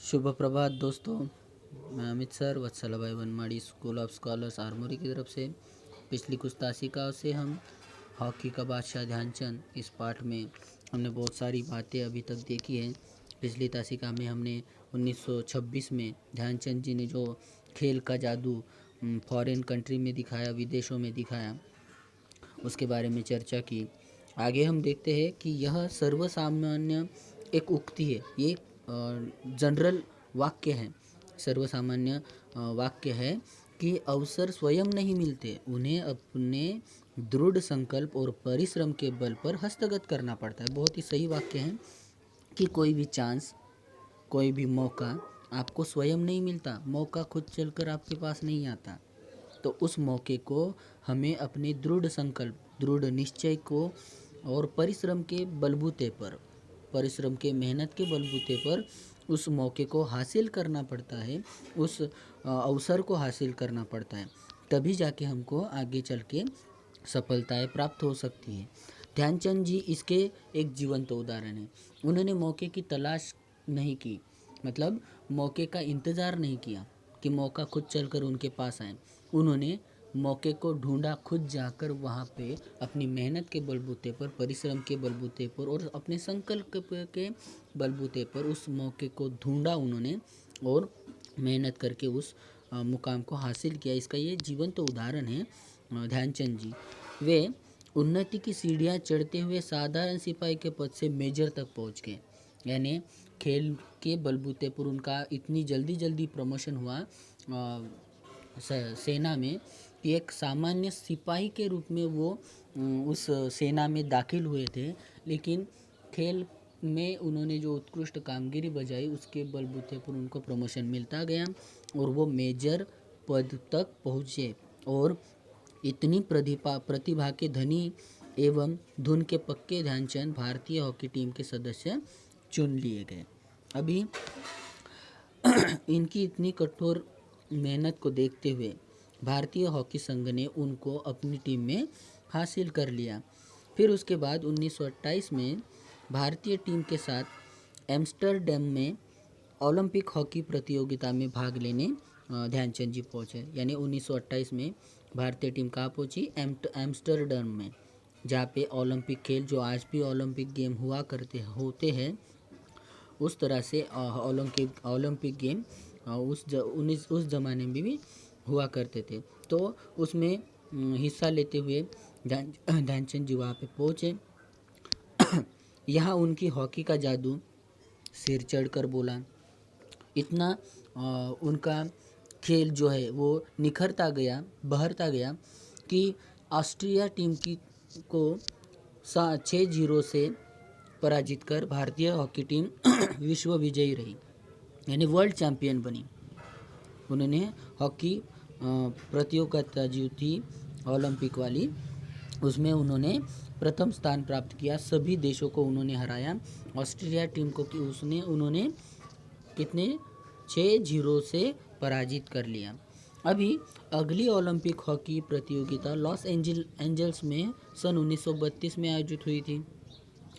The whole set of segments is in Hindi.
शुभ प्रभात दोस्तों। मैं अमित सर वत्सला भाई बनमाड़ी स्कूल ऑफ स्कॉलर्स आरमोरी की तरफ से पिछली कुछ तासिकाओं से हम हॉकी का बादशाह ध्यानचंद इस पाठ में हमने बहुत सारी बातें अभी तक देखी हैं। पिछली तासिका में हमने 1926 में ध्यानचंद जी ने जो खेल का जादू फॉरेन कंट्री में दिखाया, विदेशों में दिखाया, उसके बारे में चर्चा की। आगे हम देखते हैं कि यह सर्वसामान्य एक उक्ति है, ये जनरल वाक्य है, सर्वसामान्य वाक्य है कि अवसर स्वयं नहीं मिलते, उन्हें अपने दृढ़ संकल्प और परिश्रम के बल पर हस्तगत करना पड़ता है। बहुत ही सही वाक्य है कि कोई भी चांस, कोई भी मौका आपको स्वयं नहीं मिलता, मौका खुद चलकर आपके पास नहीं आता। तो उस मौके को हमें अपने दृढ़ संकल्प, दृढ़ निश्चय को और परिश्रम के बलबूते पर, परिश्रम के मेहनत के बलबूते पर उस मौके को हासिल करना पड़ता है, उस अवसर को हासिल करना पड़ता है, तभी जाके हमको आगे चल के सफलताएं प्राप्त हो सकती है। ध्यानचंद जी इसके एक जीवंत उदाहरण है। उन्होंने मौके की तलाश नहीं की, मतलब मौके का इंतज़ार नहीं किया कि मौका खुद चलकर उनके पास आए। उन्होंने मौके को ढूंढा, खुद जाकर वहाँ पे अपनी मेहनत के बलबूते पर, परिश्रम के बलबूते पर और अपने संकल्प के बलबूते पर उस मौके को ढूंढा उन्होंने और मेहनत करके उस मुकाम को हासिल किया। इसका ये जीवंत उदाहरण है ध्यानचंद जी। वे उन्नति की सीढ़ियाँ चढ़ते हुए साधारण सिपाही के पद से मेजर तक पहुँच गए, यानी खेल के बलबूते पर उनका इतनी जल्दी प्रमोशन हुआ सेना में कि एक सामान्य सिपाही के रूप में वो उस सेना में दाखिल हुए थे, लेकिन खेल में उन्होंने जो उत्कृष्ट कामगिरी बजाई उसके बलबूते पर उनको प्रमोशन मिलता गया और वो मेजर पद तक पहुँचे और इतनी प्रतिभा के धनी एवं धुन के पक्के ध्यानचंद भारतीय हॉकी टीम के सदस्य चुन लिए गए। अभी इनकी इतनी कठोर मेहनत को देखते हुए भारतीय हॉकी संघ ने उनको अपनी टीम में हासिल कर लिया। फिर उसके बाद 1928 में भारतीय टीम के साथ एम्स्टर्डम में ओलंपिक हॉकी प्रतियोगिता में भाग लेने ध्यानचंद जी पहुँचे। यानी 1928 में भारतीय टीम कहाँ पहुँची? एम्स्टर्डम में, जहाँ पे ओलंपिक खेल, जो आज भी ओलंपिक गेम हुआ होते हैं, उस तरह से ओलंपिक गेम उस ज़माने में भी हुआ करते थे। तो उसमें हिस्सा लेते हुए ध्यानचंद जी वहाँ पे पहुँचे। यहाँ उनकी हॉकी का जादू सिर चढ़कर बोला। इतना उनका खेल जो है वो निखरता गया, बहरता गया कि ऑस्ट्रिया टीम को 6-0 से पराजित कर भारतीय हॉकी टीम विश्व विजयी रही, यानी वर्ल्ड चैम्पियन बनी। उन्होंने हॉकी प्रतियोगिता जो थी ओलंपिक वाली, उसमें उन्होंने प्रथम स्थान प्राप्त किया, सभी देशों को उन्होंने हराया। ऑस्ट्रेलिया टीम को उन्होंने कितने 6-0 से पराजित कर लिया। अभी अगली ओलंपिक हॉकी प्रतियोगिता लॉस एंजल्स में सन 1932 में आयोजित हुई थी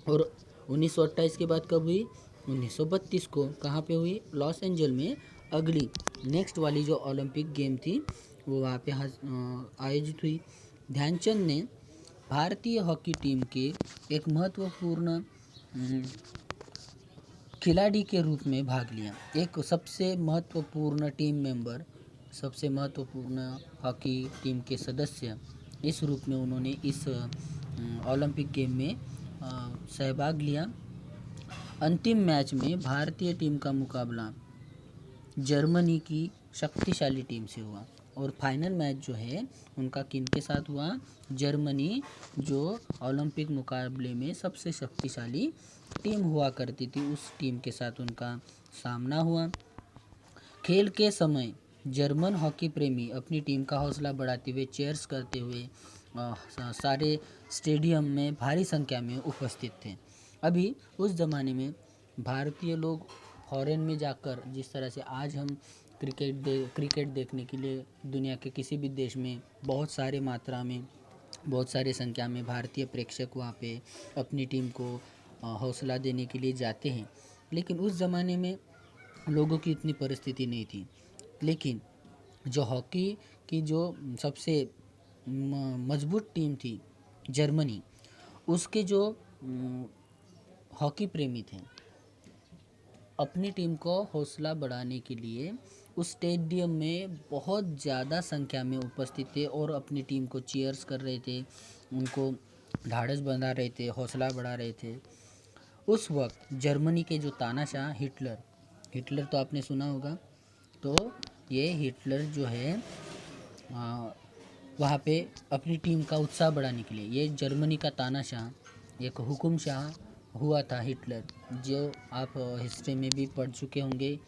और 1928 के बाद कब हुई? 1932 को। कहाँ पे हुई? लॉस एंजल में। अगली नेक्स्ट वाली जो ओलंपिक गेम थी वो वहाँ पे आयोजित हुई। ध्यानचंद ने भारतीय हॉकी टीम के एक महत्वपूर्ण खिलाड़ी के रूप में भाग लिया। एक सबसे महत्वपूर्ण टीम मेंबर, सबसे महत्वपूर्ण हॉकी टीम के सदस्य, इस रूप में उन्होंने इस ओलंपिक गेम में सहभाग लिया। अंतिम मैच में भारतीय टीम का मुकाबला जर्मनी की शक्तिशाली टीम से हुआ और फाइनल मैच जो है उनका किन के साथ हुआ? जर्मनी, जो ओलंपिक मुकाबले में सबसे शक्तिशाली टीम हुआ करती थी, उस टीम के साथ उनका सामना हुआ। खेल के समय जर्मन हॉकी प्रेमी अपनी टीम का हौसला बढ़ाते हुए, चीयर्स करते हुए सारे स्टेडियम में भारी संख्या में उपस्थित थे। अभी उस ज़माने में भारतीय लोग फॉरेन में जाकर, जिस तरह से आज हम क्रिकेट देखने के लिए दुनिया के किसी भी देश में बहुत सारे मात्रा में, बहुत सारे संख्या में भारतीय प्रेक्षक वहाँ पे अपनी टीम को हौसला देने के लिए जाते हैं, लेकिन उस ज़माने में लोगों की इतनी परिस्थिति नहीं थी। लेकिन जो हॉकी की जो सबसे मजबूत टीम थी जर्मनी, उसके जो हॉकी प्रेमी थे, अपनी टीम को हौसला बढ़ाने के लिए उस स्टेडियम में बहुत ज़्यादा संख्या में उपस्थित थे और अपनी टीम को चीयर्स कर रहे थे, उनको ढाढ़स बंधा रहे थे, हौसला बढ़ा रहे थे। उस वक्त जर्मनी के जो तानाशाह हिटलर तो आपने सुना होगा, तो ये हिटलर जो है वहाँ पे अपनी टीम का उत्साह बढ़ाने के लिए, ये जर्मनी का तानाशाह, एक हुकुमशाह हुआ था हिटलर, जो आप हिस्ट्री में भी पढ़ चुके होंगे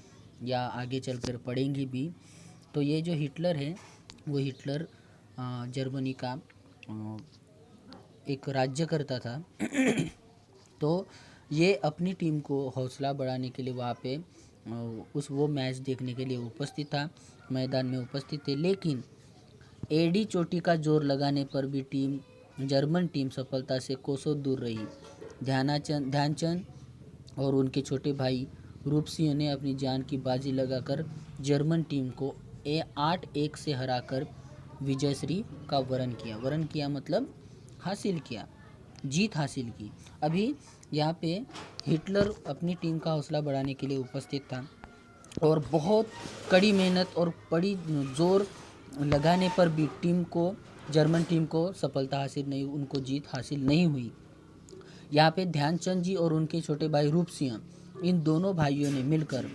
या आगे चलकर पढ़ेंगे भी। तो ये जो हिटलर है, वो हिटलर जर्मनी का एक राज्य करता था। तो ये अपनी टीम को हौसला बढ़ाने के लिए वहाँ पे वो मैच देखने के लिए उपस्थित था, मैदान में उपस्थित थे। लेकिन एड़ी चोटी का जोर लगाने पर भी जर्मन टीम सफलता से कोसों दूर रही। ध्यानचंद और उनके छोटे भाई रूप सिंह ने अपनी जान की बाजी लगाकर जर्मन टीम को 8-1 से हराकर विजयश्री का वरण किया मतलब हासिल किया, जीत हासिल की। अभी यहाँ पे हिटलर अपनी टीम का हौसला बढ़ाने के लिए उपस्थित था और बहुत कड़ी मेहनत और बड़ी जोर लगाने पर भी जर्मन टीम को सफलता हासिल नहीं, उनको जीत हासिल नहीं हुई। यहाँ पे ध्यानचंद जी और उनके छोटे भाई रूप सिंह, इन दोनों भाइयों ने मिलकर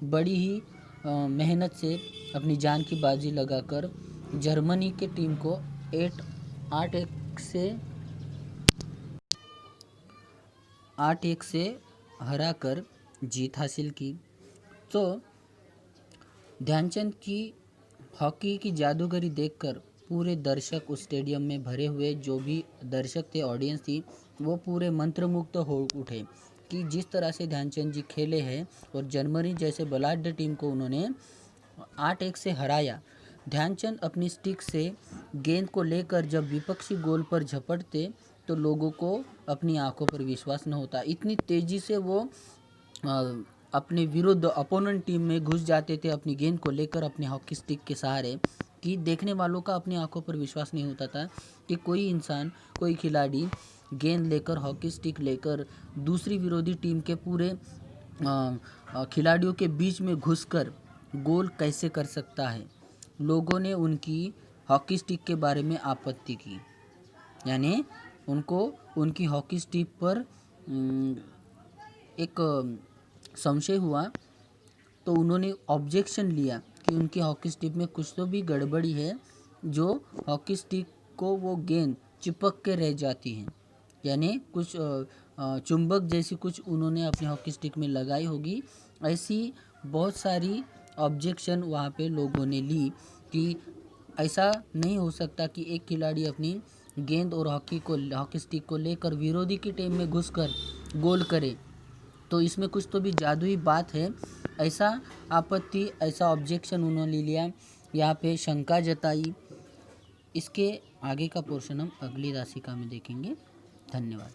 बड़ी ही मेहनत से अपनी जान की बाजी लगाकर जर्मनी के टीम को 8-1 से हराकर जीत हासिल की। तो ध्यानचंद की हॉकी की जादूगरी देखकर पूरे दर्शक उस स्टेडियम में भरे हुए, जो भी दर्शक थे, ऑडियंस थी, वो पूरे मंत्रमुग्ध हो उठे कि जिस तरह से ध्यानचंद जी खेले हैं और जर्मनी जैसे बलाढ्य टीम को उन्होंने 8-1 से हराया। ध्यानचंद अपनी स्टिक से गेंद को लेकर जब विपक्षी गोल पर झपटते तो लोगों को अपनी आंखों पर विश्वास न होता। इतनी तेजी से वो अपने विरुद्ध अपोनेंट टीम में घुस जाते थे अपनी गेंद को लेकर अपने हॉकी स्टिक के सहारे, कि देखने वालों का अपनी आंखों पर विश्वास नहीं होता था कि कोई इंसान, कोई खिलाड़ी गेंद लेकर, हॉकी स्टिक लेकर दूसरी विरोधी टीम के पूरे खिलाड़ियों के बीच में घुसकर गोल कैसे कर सकता है। लोगों ने उनकी हॉकी स्टिक के बारे में आपत्ति की, यानी उनको उनकी हॉकी स्टिक पर एक संशय हुआ, तो उन्होंने ऑब्जेक्शन लिया कि उनकी हॉकी स्टिक में कुछ तो भी गड़बड़ी है, जो हॉकी स्टिक को वो गेंद चिपक के रह जाती है, यानी कुछ चुंबक जैसी कुछ उन्होंने अपनी हॉकी स्टिक में लगाई होगी। ऐसी बहुत सारी ऑब्जेक्शन वहाँ पे लोगों ने ली कि ऐसा नहीं हो सकता कि एक खिलाड़ी अपनी गेंद और हॉकी स्टिक को लेकर विरोधी की टीम में घुसकर गोल करे, तो इसमें कुछ तो भी जादुई बात है। ऐसा आपत्ति, ऐसा ऑब्जेक्शन उन्होंने लिया, यहाँ पे शंका जताई। इसके आगे का पोर्शन हम अगली राशिका में देखेंगे। धन्यवाद।